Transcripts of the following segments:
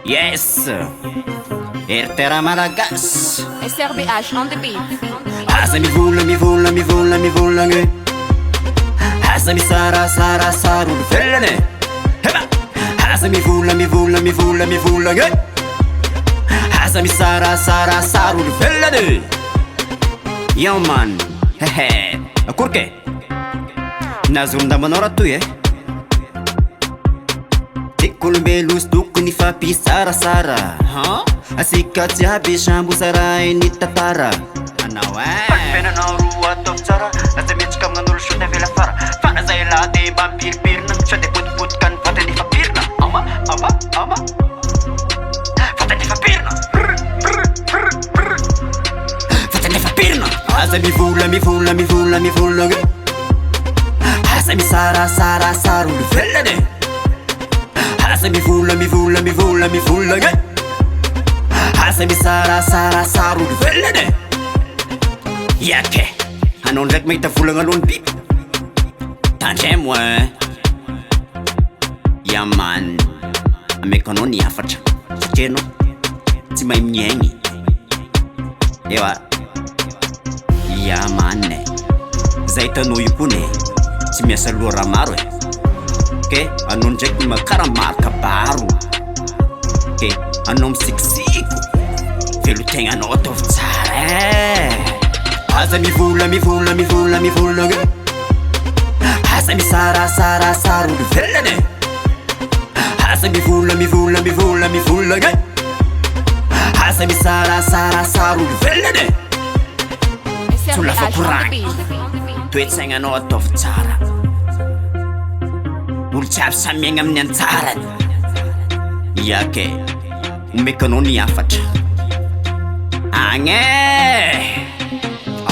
Yes, RTR Malagasy. SRBH on the beat. Aza mivolagna Aza misarasarasara olo velany Heba! Aza mivolagna Aza misarasarasara olo velany Yo man, hehe, akory ke? Nahazo olo-ndamanao raha toy Tek'olombelo sy tokony ifampisarasara Asika jiaby sambo sarainy tantara Anao Pagmenanao roa ataovy tsara Aza metsika amin'olo soa avela fara Fana zay lahy de mba mipiripirina Sao de potipotika ny vatany efa pirina Vatany efa pirina Vatany efa pirina Aza mivolagna Aza misarasarasara olo velany Aza mivolagna Aza misarasarasara olo velany Yake, anao ndraiky mahita volagna alohan'ny biby Tandray moa Yaman Ameko anao ny afatra Satria anao tsy mahay miaigny Ewa Yaman Zay hitanao io koa ne Tsy miasa loha raha maro Ke anao ndraiky karaha kabaro Ke anao misikisiko Velotegna anao ataovy tsara Aza mivolagna Aza misarasarasara olo velany Aza mivolagna Aza misarasarasara olo velany Sola fa SRBH on the koragny beat. Toe-tsaignanao ataovy tsara Olo jiaby samy miaigna amin'ny antsarany Yake, omeko anao ny afatra Agny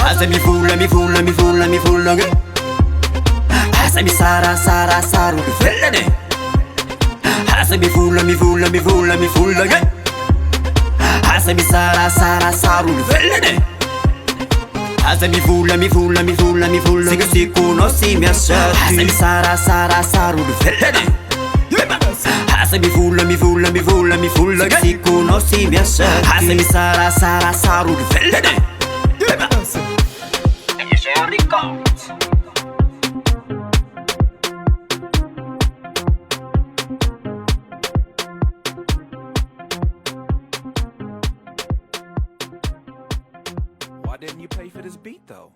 Aza mivolagna Aza misarasarasara olo velany Aza mivolagna Aza misarasarasara olo velany Aza mivolagna Sikasikonao sy miasa Aza misarasarasara olo velany Aza mivolagna Sikasikonao sy miasa Aza misarasarasara olo velany Why didn't you pay for this beat though?